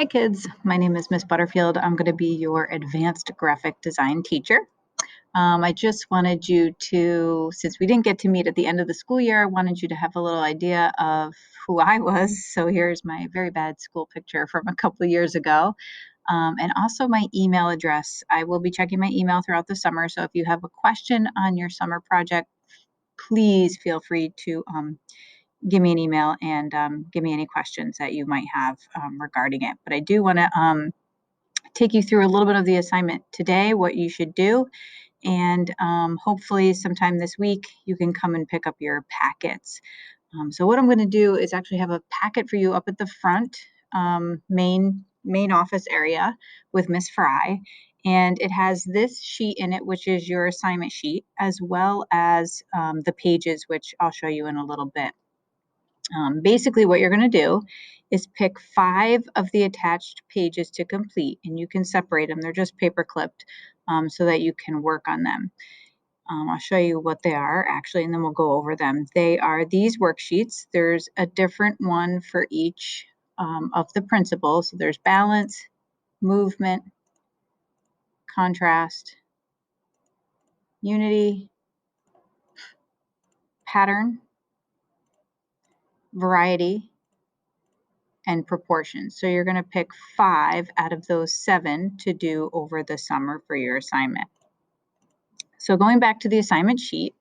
Hi kids, my name is Miss Butterfield. I'm going to be your advanced graphic design teacher. I just wanted you to, since we didn't get to meet at the end of the school year, I wanted you to have a little idea of who I was. So here's my very bad school picture from a couple of years ago. And also my email address. I will be checking my email throughout the summer. So if you have a question on your summer project, please feel free to give me an email and give me any questions that you might have regarding it. But I do want to take you through a little bit of the assignment today, what you should do, and hopefully sometime this week you can come and pick up your packets. So what I'm going to do is actually have a packet for you up at the front main office area with Miss Fry. And it has this sheet in it, which is your assignment sheet, as well as the pages, which I'll show you in a little bit. Basically, what you're going to do is pick 5 of the attached pages to complete, and you can separate them. They're just paper clipped so that you can work on them. I'll show you what they are actually, and then we'll go over them. They are these worksheets. There's a different one for each of the principles. So there's balance, movement, contrast, unity, pattern, variety, and proportions. So you're going to pick 5 out of those 7 to do over the summer for your assignment. So going back to the assignment sheet,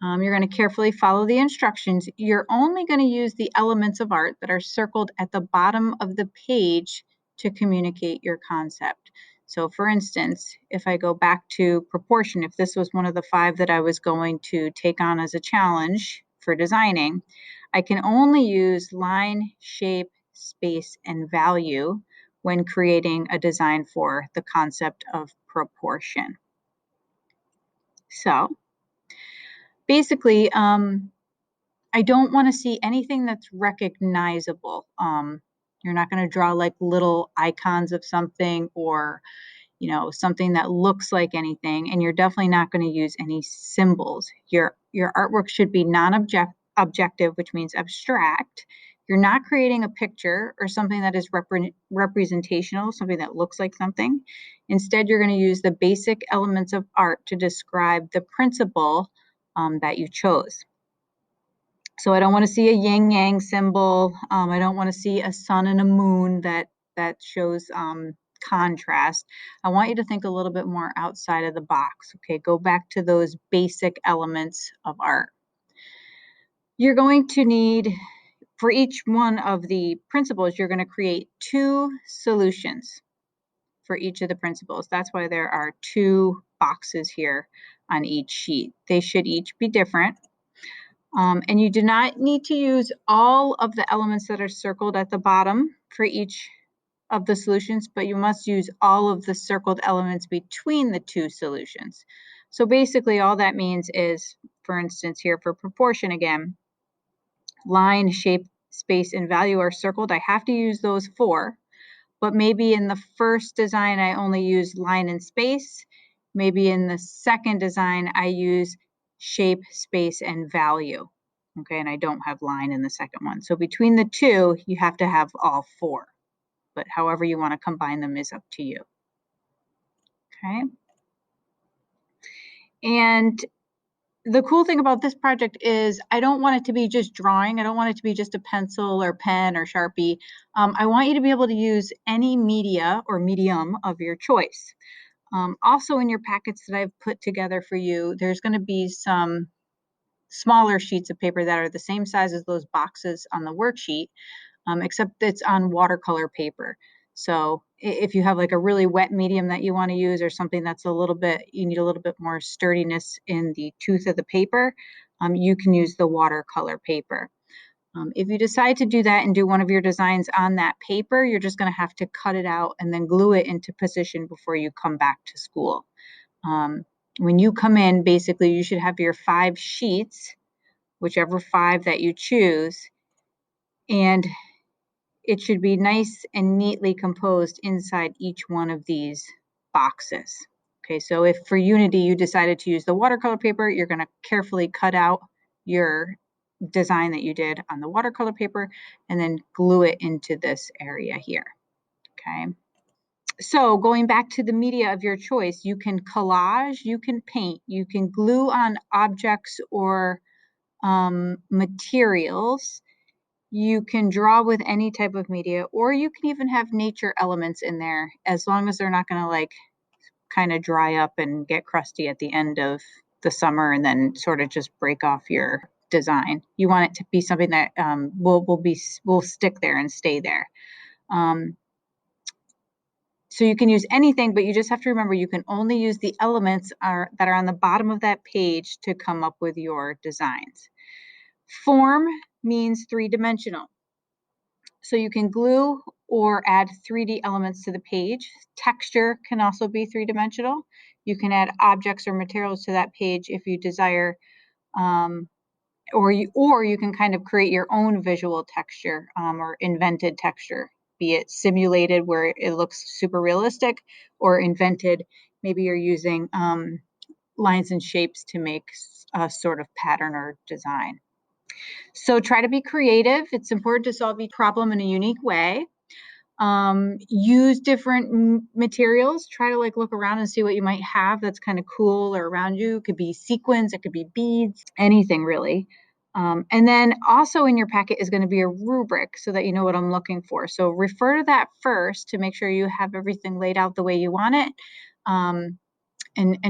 you're going to carefully follow the instructions. You're only going to use the elements of art that are circled at the bottom of the page to communicate your concept. So for instance, if I go back to proportion, if this was one of the 5 that I was going to take on as a challenge for designing, I can only use line, shape, space, and value when creating a design for the concept of proportion. So basically, I don't want to see anything that's recognizable. You're not going to draw like little icons of something or, something that looks like anything, and you're definitely not going to use any symbols. Your artwork should be non-objective, which means abstract. You're not creating a picture or something that is representational, something that looks like something. Instead, you're going to use the basic elements of art to describe the principle that you chose. So I don't want to see a yin yang symbol. I don't want to see a sun and a moon that shows contrast. I want you to think a little bit more outside of the box. Okay, go back to those basic elements of art. You're going to need, for each one of the principles, you're going to create 2 solutions for each of the principles. That's why there are 2 boxes here on each sheet. They should each be different. And you do not need to use all of the elements that are circled at the bottom for each of the solutions, but you must use all of the circled elements between the 2 solutions. So basically all that means is, for instance, here for proportion again, line, shape, space, and value are circled. I have to use those 4, but maybe in the first design I only use line and space. Maybe in the second design I use shape, space, and value. Okay, and I don't have line in the second one. So between the 2, you have to have all 4. But however you want to combine them is up to you. Okay. And the cool thing about this project is I don't want it to be just drawing. I don't want it to be just a pencil or pen or Sharpie. I want you to be able to use any media or medium of your choice. Also in your packets that I've put together for you, there's going to be some smaller sheets of paper that are the same size as those boxes on the worksheet, except it's on watercolor paper. So if you have like a really wet medium that you want to use or something that's you need a little bit more sturdiness in the tooth of the paper, you can use the watercolor paper. If you decide to do that and do one of your designs on that paper, you're just going to have to cut it out and then glue it into position before you come back to school. When you come in, basically you should have your 5 sheets, whichever 5 that you choose, and it should be nice and neatly composed inside each one of these boxes. Okay, so if for Unity you decided to use the watercolor paper, you're going to carefully cut out your design that you did on the watercolor paper and then glue it into this area here. Okay. So going back to the media of your choice, you can collage, you can paint, you can glue on objects or materials. You can draw with any type of media, or you can even have nature elements in there, as long as they're not going to like kind of dry up and get crusty at the end of the summer and then sort of just break off your design. You want it to be something that will stick there and stay there. So you can use anything, but you just have to remember you can only use the elements that are on the bottom of that page to come up with your designs. Form means three-dimensional. So you can glue or add 3D elements to the page. Texture can also be three-dimensional. You can add objects or materials to that page if you desire, or you can kind of create your own visual texture or invented texture, be it simulated where it looks super realistic, or invented, maybe you're using lines and shapes to make a sort of pattern or design. So try to be creative. It's important to solve each problem in a unique way. Use different materials. Try to like look around and see what you might have that's kind of cool or around you. It could be sequins, it could be beads, anything really. And then also in your packet is going to be a rubric so that you know what I'm looking for. So refer to that first to make sure you have everything laid out the way you want it. And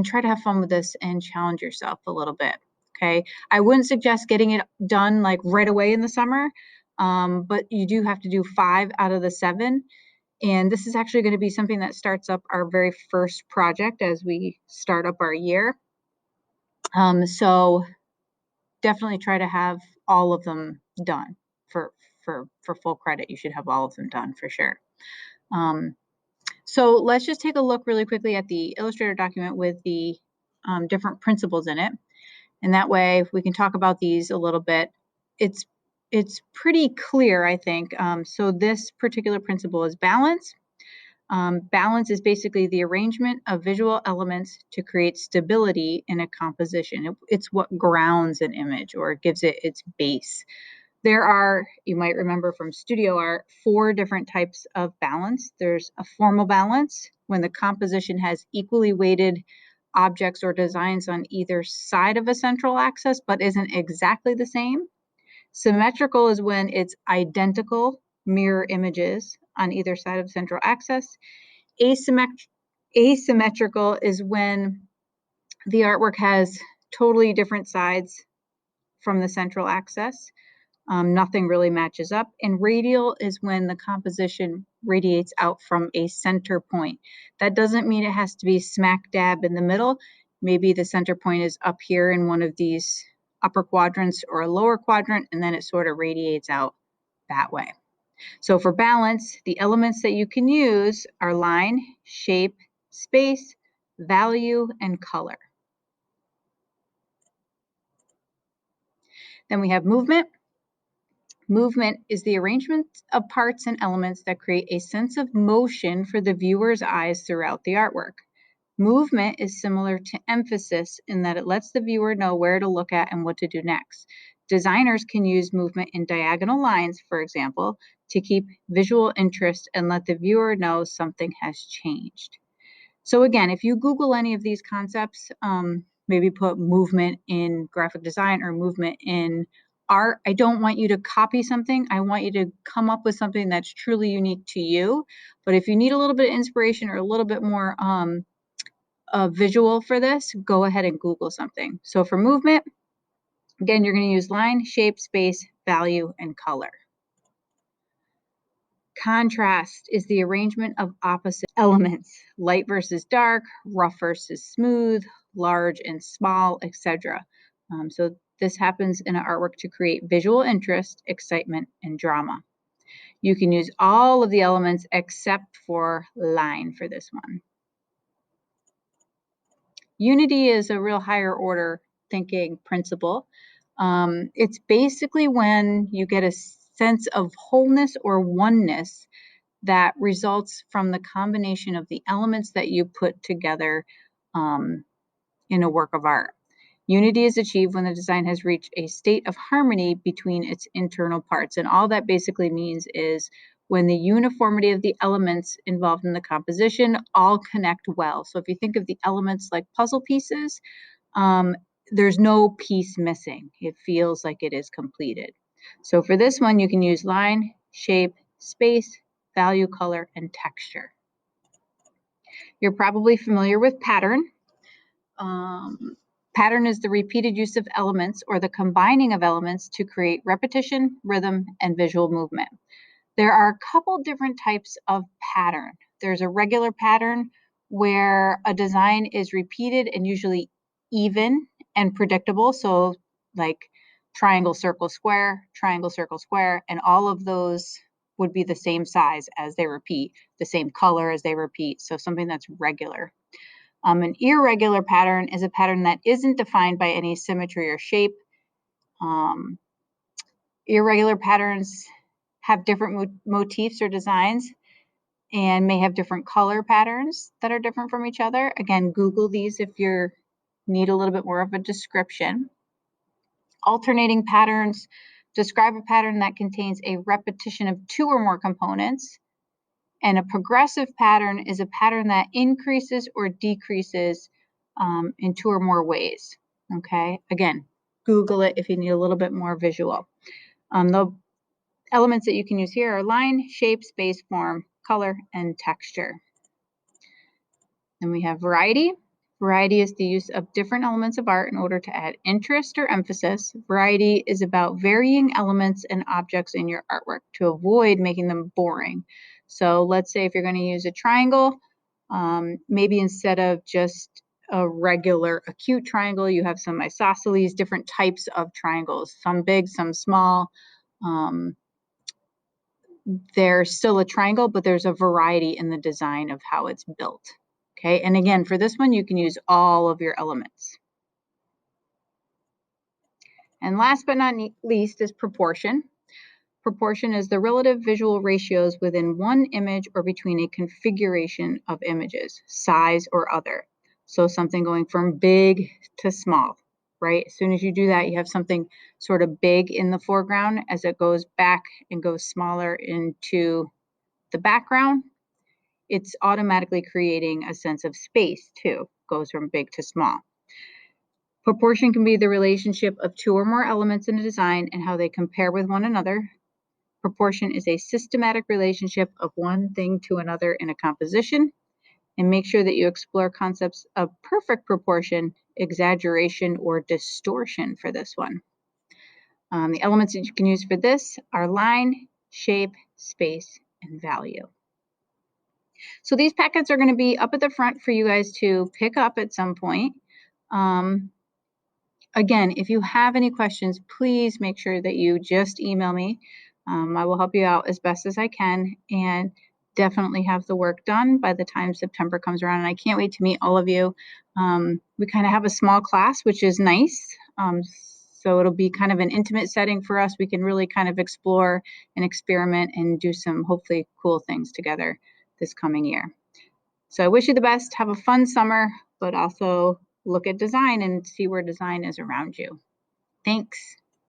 try to have fun with this and challenge yourself a little bit. Okay. I wouldn't suggest getting it done like right away in the summer, but you do have to do 5 out of the 7. And this is actually going to be something that starts up our very first project as we start up our year. So definitely try to have all of them done for full credit. You should have all of them done for sure. So let's just take a look really quickly at the Illustrator document with the different principles in it. And that way we can talk about these a little bit. It's pretty clear, I think. So this particular principle is balance. Balance is basically the arrangement of visual elements to create stability in a composition. It's what grounds an image or gives it its base. There are, you might remember from studio art, 4 different types of balance. There's a formal balance, when the composition has equally weighted objects or designs on either side of a central axis, but isn't exactly the same. Symmetrical is when it's identical mirror images on either side of the central axis. Asymmetrical is when the artwork has totally different sides from the central axis. Nothing really matches up. And radial is when the composition radiates out from a center point. That doesn't mean it has to be smack dab in the middle. Maybe the center point is up here in one of these upper quadrants or a lower quadrant, and then it sort of radiates out that way. So for balance, the elements that you can use are line, shape, space, value, and color. Then we have movement. Movement is the arrangement of parts and elements that create a sense of motion for the viewer's eyes throughout the artwork. Movement is similar to emphasis in that it lets the viewer know where to look at and what to do next. Designers can use movement in diagonal lines, for example, to keep visual interest and let the viewer know something has changed. So again, if you Google any of these concepts, maybe put movement in graphic design or movement in art, I don't want you to copy something. I want you to come up with something that's truly unique to you. But if you need a little bit of inspiration or a little bit more visual for this, go ahead and Google something. So for movement, again, you're going to use line, shape, space, value, and color. Contrast is the arrangement of opposite elements, light versus dark, rough versus smooth, large and small, etc. So this happens in an artwork to create visual interest, excitement, and drama. You can use all of the elements except for line for this one. Unity is a real higher order thinking principle. It's basically when you get a sense of wholeness or oneness that results from the combination of the elements that you put together in a work of art. Unity is achieved when the design has reached a state of harmony between its internal parts. And all that basically means is when the uniformity of the elements involved in the composition all connect well. So if you think of the elements like puzzle pieces, there's no piece missing. It feels like it is completed. So for this one, you can use line, shape, space, value, color, and texture. You're probably familiar with pattern. Pattern is the repeated use of elements or the combining of elements to create repetition, rhythm, and visual movement. There are a couple different types of pattern. There's a regular pattern where a design is repeated and usually even and predictable. So like triangle, circle, square, and all of those would be the same size as they repeat, the same color as they repeat. So something that's regular. An irregular pattern is a pattern that isn't defined by any symmetry or shape. Irregular patterns have different motifs or designs and may have different color patterns that are different from each other. Again, Google these if you need a little bit more of a description. Alternating patterns describe a pattern that contains a repetition of two or more components. And a progressive pattern is a pattern that increases or decreases in two or more ways. Okay, again, Google it if you need a little bit more visual. The elements that you can use here are line, shape, space, form, color, and texture. Then we have variety. Variety is the use of different elements of art in order to add interest or emphasis. Variety is about varying elements and objects in your artwork to avoid making them boring. So let's say if you're going to use a triangle, maybe instead of just a regular acute triangle, you have some isosceles, different types of triangles, some big, some small. There's still a triangle, but there's a variety in the design of how it's built. Okay, and again, for this one, you can use all of your elements. And last but not least is proportion. Proportion is the relative visual ratios within one image or between a configuration of images, size or other. So something going from big to small, right? As soon as you do that, you have something sort of big in the foreground. As it goes back and goes smaller into the background, it's automatically creating a sense of space too, goes from big to small. Proportion can be the relationship of two or more elements in a design and how they compare with one another. Proportion is a systematic relationship of one thing to another in a composition. And make sure that you explore concepts of perfect proportion, exaggeration, or distortion for this one. The elements that you can use for this are line, shape, space, and value. So these packets are going to be up at the front for you guys to pick up at some point. Again, if you have any questions, please make sure that you just email me. I will help you out as best as I can and definitely have the work done by the time September comes around. And I can't wait to meet all of you. We kind of have a small class, which is nice. So it'll be kind of an intimate setting for us. We can really kind of explore and experiment and do some hopefully cool things together this coming year. So I wish you the best. Have a fun summer, but also look at design and see where design is around you. Thanks.